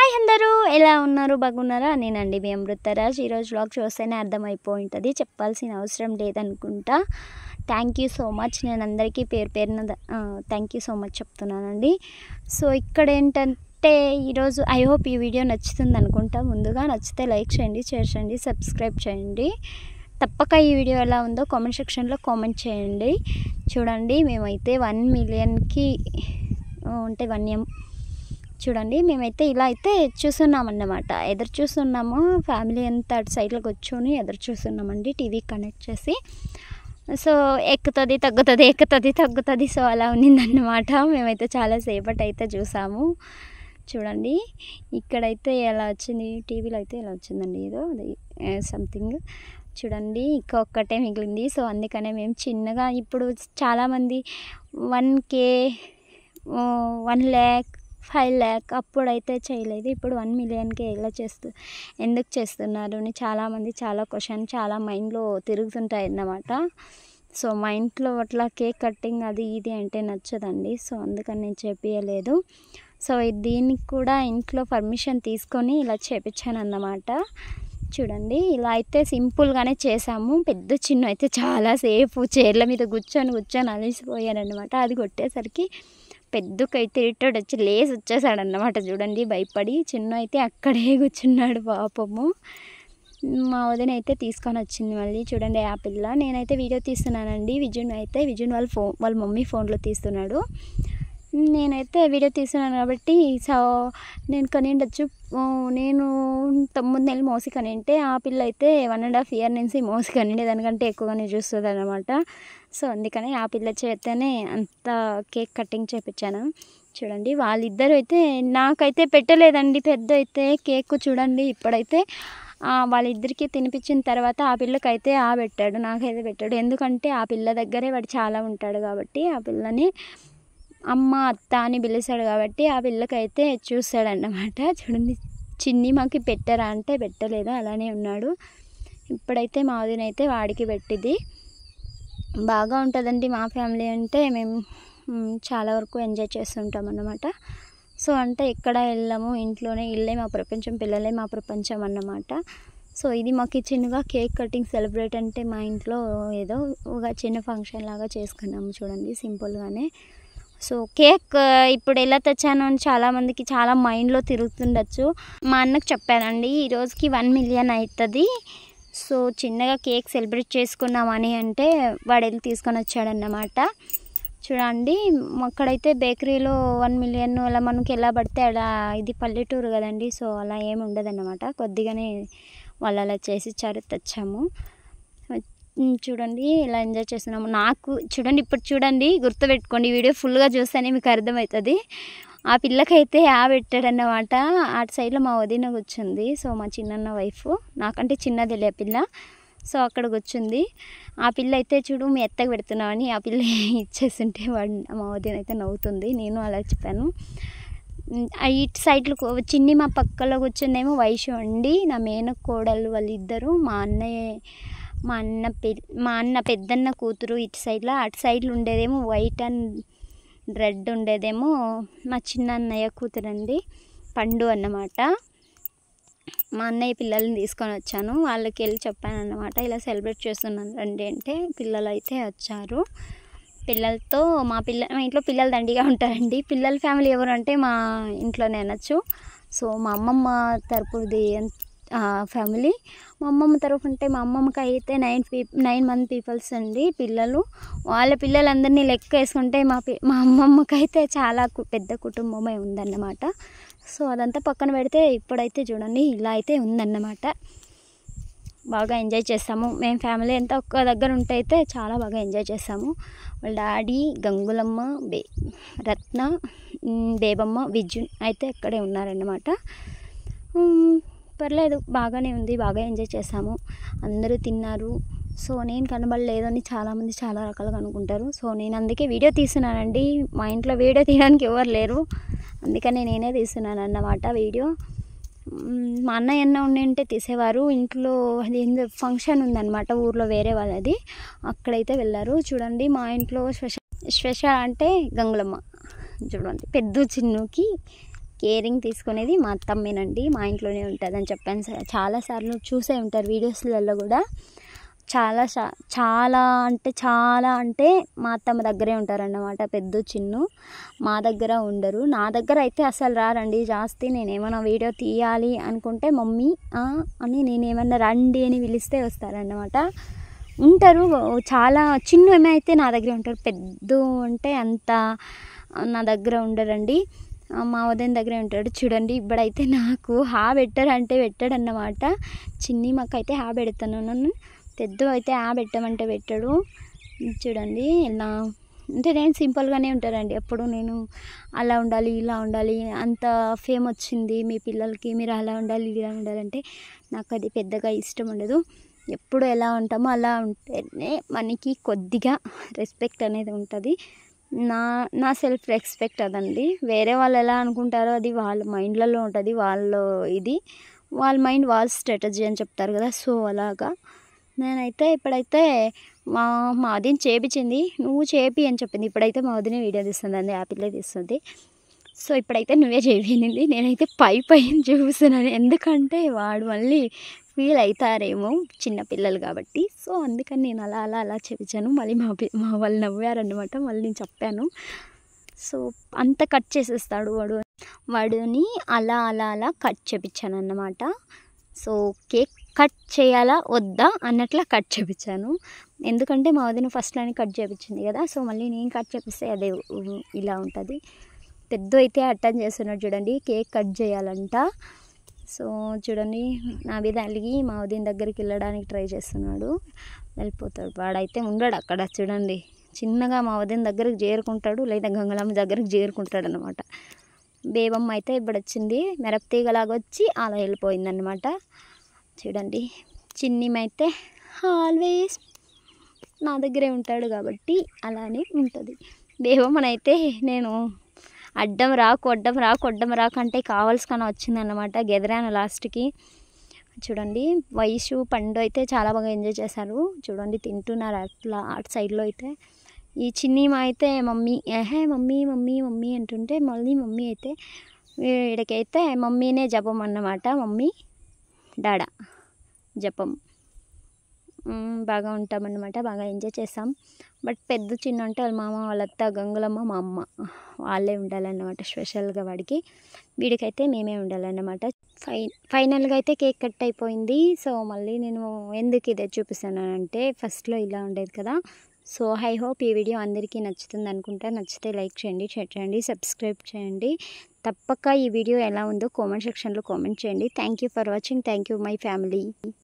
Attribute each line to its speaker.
Speaker 1: Hi అందరూ ఎలా ఉన్నారు బాగున్నారా నేనండి మీ అమృతరాజ్ ఈరోజు వ్లాగ్ చూస్తేనే అర్థమైపోయి ఉంటుంది చెప్పాల్సిన అవసరం లేదనుకుంటా థ్యాంక్ యూ సో మచ్ నేను అందరికీ పేరు పేరున థ్యాంక్ యూ సో మచ్ చెప్తున్నానండి సో ఇక్కడ ఏంటంటే ఈరోజు ఐ హోప్ ఈ వీడియో నచ్చుతుంది అనుకుంటా ముందుగా నచ్చితే లైక్ చేయండి షేర్ చేయండి సబ్స్క్రైబ్ చేయండి తప్పక ఈ వీడియో ఎలా ఉందో కామెంట్ సెక్షన్లో కామెంట్ చేయండి చూడండి మేమైతే 1 మిలియన్కి అంటే 1M చూడండి మేమైతే ఇలా అయితే చూస్తున్నామన్నమాట ఎదురు చూస్తున్నాము ఫ్యామిలీ అంతా అటు సైడ్లో కూర్చొని ఎదురు చూస్తున్నామండి టీవీ కనెక్ట్ చేసి సో ఎక్కుతుంది తగ్గుతుంది సో అలా ఉన్నిందన్నమాట మేమైతే చాలా సేపటి అయితే చూసాము చూడండి ఇక్కడైతే ఎలా వచ్చింది టీవీలో అయితే ఎలా వచ్చిందండి ఏదో అది సంథింగ్ చూడండి ఒక్కటే మిగిలింది సో అందుకనే మేము చిన్నగా ఇప్పుడు చాలామంది 1K 1 lakh 5 lakh అప్పుడైతే చేయలేదు ఇప్పుడు 1 మిలియన్కి ఎలా ఎందుకు చేస్తున్నారు అని చాలామంది చాలా క్వశ్చన్ చాలా మైండ్లో తిరుగుతుంటాయి అన్నమాట సో మా ఇంట్లో అట్లా కేక్ కటింగ్ అది ఇది అంటే నచ్చదండి సో అందుకని నేను చేపించలేదు సో దీనికి కూడా ఇంట్లో పర్మిషన్ తీసుకొని ఇలా చేపించాను అన్నమాట చూడండి ఇలా అయితే సింపుల్గానే చేసాము పెద్ద చిన్న అయితే చాలాసేపు చైర్ల మీద కూర్చొని అలసిపోయాను అన్నమాట అది కొట్టేసరికి పెద్దకైతే ఇట్టాడు వచ్చి లేసి వచ్చేసాడన్నమాట చూడండి భయపడి చిన్న అయితే అక్కడే కూర్చున్నాడు పాపము మా వదిన అయితే తీసుకొని వచ్చింది మళ్ళీ చూడండి ఆ పిల్ల నేనైతే వీడియో తీస్తున్నానండి విజున్ వాళ్ళ మమ్మీ ఫోన్లో తీస్తున్నాడు నేనైతే వీడియో తీస్తున్నాను కాబట్టి సో నేను కనిండొచ్చు నేను 9 నెలలు మోసి కనింటే ఆ పిల్ల అయితే 1.5 year నుంచి మోసి కనిండే దానికంటే ఎక్కువగానే చూస్తుంది అనమాట సో అందుకని ఆ పిల్ల చేతనే అంత కేక్ కటింగ్ చేయించాను చూడండి వాళ్ళిద్దరూ అయితే నాకైతే పెట్టలేదండి పెద్ద అయితే కేక్ చూడండి ఇప్పుడైతే వాళ్ళిద్దరికీ తినిపించిన తర్వాత ఆ పిల్లకైతే పెట్టాడు నాకైతే పెట్టాడు ఎందుకంటే ఆ పిల్ల దగ్గరే వాడు చాలా ఉంటాడు కాబట్టి ఆ పిల్లని అమ్మ అత్త అని పిలిచాడు కాబట్టి ఆ పిల్లకైతే చూస్తాడన్నమాట చూడండి చిన్ని మాకు పెట్టారా అంటే పెట్టలేదు అలానే ఉన్నాడు ఇప్పుడైతే మా వదిన అయితే వాడికి పెట్టింది బాగా ఉంటుందండి మా ఫ్యామిలీ అంటే మేము చాలా వరకు ఎంజాయ్ చేస్తుంటాం అన్నమాట సో అంటే ఎక్కడ వెళ్ళాము ఇంట్లోనే ఇల్లే మా ప్రపంచం పిల్లలే మా ప్రపంచం అన్నమాట సో ఇది మాకు చిన్నగా కేక్ కటింగ్ సెలబ్రేట్ అంటే మా ఇంట్లో ఏదో ఒక చిన్న ఫంక్షన్ లాగా చేసుకున్నాము చూడండి సింపుల్గానే సో కేక్ ఇప్పుడు ఎలా తెచ్చాను అని చాలామందికి చాలా మైండ్లో తిరుగుతుండొచ్చు మా అన్నకు చెప్పానండి ఈరోజుకి 1 మిలియన్ అవుతుంది సో చిన్నగా కేక్ సెలబ్రేట్ చేసుకున్నామని అంటే వాడు వెళ్ళి తీసుకొని వచ్చాడన్నమాట చూడండి అక్కడైతే బేకరీలో 1 మిలియన్ అలా మనకి ఎలా పడితే అలా ఇది పల్లెటూరు కదండి సో అలా ఏమి ఉండదన్నమాట కొద్దిగానే వాళ్ళు అలా చేసి ఇచ్చారు తెచ్చాము చూడండి ఇలా ఎంజాయ్ చేస్తున్నాము నాకు చూడండి ఇప్పుడు చూడండి గుర్తుపెట్టుకోండి వీడియో ఫుల్గా చూస్తేనే మీకు అర్థమవుతుంది ఆ పిల్లకైతే పెట్టాడన్నమాట అటు సైడ్లో మా వదిన కూర్చుంది సో మా చిన్నన్న వైఫ్ నాకంటే చిన్నది ఆ పిల్ల సో అక్కడ కూర్చుంది ఆ పిల్ల అయితే చూడు మీ ఎత్తకు పెడుతున్నామని ఆ పిల్ల ఇచ్చేస్తుంటే మా వదిన అయితే నవ్వుతుంది నేను అలా చెప్పాను ఇటు సైడ్లో చిన్ని మా పక్కలో కూర్చుందేమో వైషు అండి నా మేనకోడలు వాళ్ళిద్దరూ మా అన్న పెద్దన్న కూతురు ఇటు సైడ్లో అటు సైడ్లో ఉండేదేమో వైట్ అండ్ రెడ్ ఉండేదేమో మా చిన్న అన్నయ్య కూతురండి పండు అన్నమాట మా అన్నయ్య పిల్లల్ని తీసుకొని వచ్చాను వాళ్ళకి వెళ్ళి చెప్పాను అన్నమాట ఇలా సెలబ్రేట్ చేస్తున్నాను రండి అంటే పిల్లలు అయితే వచ్చారు పిల్లలతో మా ఇంట్లో పిల్లలు దండిగా ఉంటారండి పిల్లల ఫ్యామిలీ ఎవరు అంటే మా ఇంట్లోనే అనొచ్చు సో మా అమ్మమ్మ తరపుది ఫ్యామిలీ మా అమ్మమ్మ తరఫు అంటే మా అమ్మమ్మకి అయితే 9 మంది పీపుల్స్ అండి పిల్లలు వాళ్ళ పిల్లలందరినీ లెక్క వేసుకుంటే మా అమ్మమ్మకి అయితే చాలా పెద్ద కుటుంబమే ఉందన్నమాట సో అదంతా పక్కన పెడితే ఇప్పుడైతే చూడండి ఇలా అయితే ఉందన్నమాట బాగా ఎంజాయ్ చేస్తాము మేము ఫ్యామిలీ అంతా ఒక్క దగ్గర ఉంటే అయితే చాలా బాగా ఎంజాయ్ చేస్తాము వాళ్ళ డాడీ గంగులమ్మ రత్న బేబమ్మ విజున్ అయితే అక్కడే ఉన్నారన్నమాట పర్లేదు బాగానే ఉంది బాగా ఎంజాయ్ చేసాము అందరూ తిన్నారు సో నేను కనబడలేదని చాలామంది చాలా రకాలుగా అనుకుంటారు సో నేను అందుకే వీడియో తీస్తున్నానండి మా ఇంట్లో వీడియో తీయడానికి ఎవరు లేరు అందుకని నేనే తీస్తున్నాను అన్నమాట వీడియో మా అన్నయ్య ఉండింటే తీసేవారు ఇంట్లో అది ఫంక్షన్ ఉందన్నమాట ఊర్లో వేరే వాళ్ళది అక్కడైతే వెళ్ళారు చూడండి మా ఇంట్లో స్పెషల్ అంటే గంగులమ్మ చూడండి పెద్ద చిన్నుకి కేరింగ్ తీసుకునేది మా అత్తమ్మేనండి, మా ఇంట్లోనే ఉంటుందని చెప్పాను సార్. చాలాసార్లు చూసే ఉంటారు వీడియోస్లలో కూడా. చాలా అంటే మా అత్తమ్మ దగ్గరే ఉంటారన్నమాట, పెద్ద చిన్ను. మా దగ్గర ఉండరు. నా దగ్గర అయితే అసలు రారండి జాస్తి. నేనేమైనా వీడియో తీయాలి అనుకుంటే మమ్మీ అని, నేనేమన్నా రండి అని పిలిస్తే వస్తారన్నమాట. ఉంటారు చాలా. చిన్ను ఏమైతే నా దగ్గరే ఉంటారు, పెద్ద అంటే అంత నా దగ్గర ఉండరండి. మా వదిన దగ్గరే ఉంటాడు. చూడండి ఇప్పుడైతే నాకు పెట్టారంటే పెట్టాడన్నమాట. చిన్ని మాకైతే పెడతాను, పెద్ద అయితే పెట్టమంటే పెట్టాడు. చూడండి ఇలా అంటే నేను సింపుల్గానే ఉంటానండి ఎప్పుడు. నేను అలా ఉండాలి ఇలా ఉండాలి, అంత ఫేమ్ వచ్చింది మీ పిల్లలకి, మీరు అలా ఉండాలి ఇలా ఉండాలంటే నాకు అది పెద్దగా ఇష్టం ఉండదు. ఎప్పుడు ఎలా ఉంటామో అలా ఉంటేనే మనకి కొద్దిగా రెస్పెక్ట్ అనేది ఉంటుంది. నా సెల్ఫ్ రెస్పెక్ట్ అదండి. వేరే వాళ్ళు ఎలా అనుకుంటారో అది వాళ్ళ మైండ్లలో ఉంటుంది. వాళ్ళ మైండ్ వాళ్ళ స్ట్రాటజీ అని చెప్తారు కదా. సో అలాగా నేనైతే ఇప్పుడైతే మా వదిన చేపించింది, నువ్వు చేపి అని చెప్పింది. ఇప్పుడైతే మా వదిన వీడియో తీస్తుంది అండి, యాపిల్లే తీస్తుంది. సో ఇప్పుడైతే నువ్వే చేపినింది. నేనైతే పైన చూస్తున్నాను, ఎందుకంటే వాడు మళ్ళీ ఫీల్ అవుతారేమో, చిన్నపిల్లలు కాబట్టి. సో అందుకని నేను అలా చేపించాను. మళ్ళీ మా వాళ్ళు నవ్వారన్నమాట. మళ్ళీ నేను చెప్పాను. సో అంత కట్ చేసేస్తాడు వాడుని అలా కట్ చేపించాను అన్నమాట. సో కేక్ కట్ చేయాలా వద్దా అన్నట్లా కట్ చేపించాను. ఎందుకంటే మా వదిన ఫస్ట్లోనే కట్ చేపించింది కదా. సో మళ్ళీ నేను కట్ చేపిస్తే అదే ఇలా ఉంటుంది. పెద్ద అయితే అటెండ్ చేస్తున్నాడు చూడండి, కేక్ కట్ చేయాలంట. సో చూడండి నా మీద అలిగి మా వదిన దగ్గరికి వెళ్ళడానికి ట్రై చేస్తున్నాడు. వెళ్ళిపోతాడు వాడైతే, ఉండడు అక్కడ. చూడండి చిన్నగా మా వదిన దగ్గరికి చేరుకుంటాడు, లేదా గంగలమ్మ దగ్గరికి చేరుకుంటాడు అనమాట. బేబమ్మ అయితే ఇప్పుడు వచ్చింది, మెరపతీగలాగా వచ్చి అలా వెళ్ళిపోయిందన్నమాట. చూడండి చిన్నిమైతే ఆల్వేస్ నా దగ్గరే ఉంటాడు కాబట్టి అలానే ఉంటుంది. బేబమ్మనైతే నేను అడ్డం రాకు అంటే కావాల్సుకొని వచ్చిందన్నమాట. గెదరాను లాస్ట్కి. చూడండి వయసు పండు అయితే చాలా బాగా ఎంజాయ్ చేశారు. చూడండి తింటున్నారు అట్లా అటు సైడ్లో అయితే. ఈ చిన్నీమ అయితే మమ్మీ మమ్మీ అంటుంటే మళ్ళీ మమ్మీ అయితే వీడికైతే మమ్మీనే జపం అన్నమాట. మమ్మీ డాడా జపం. బాగా ఉంటామన్నమాట, బాగా ఎంజాయ్ చేస్తాం. బట్ పెద్ద చిన్న అంటే వాళ్ళ మామ, వాళ్ళ అత్త, గంగులమ్మ, మా అమ్మ వాళ్ళే ఉండాలన్నమాట స్పెషల్గా. వీడికైతే మేమే ఉండాలన్నమాట. ఫైనల్గా అయితే కేక్ కట్ అయిపోయింది. సో మళ్ళీ నేను ఎందుకు ఇదే చూపిస్తానంటే ఫస్ట్లో ఇలా ఉండేది కదా. సో ఐ హోప్ ఈ వీడియో అందరికీ నచ్చుతుంది అనుకుంటా. నచ్చితే లైక్ చేయండి, షేర్ చేయండి, సబ్స్క్రైబ్ చేయండి. తప్పక ఈ వీడియో ఎలా ఉందో కామెంట్ సెక్షన్లో కామెంట్ చేయండి. Thank you for watching. Thank you my family.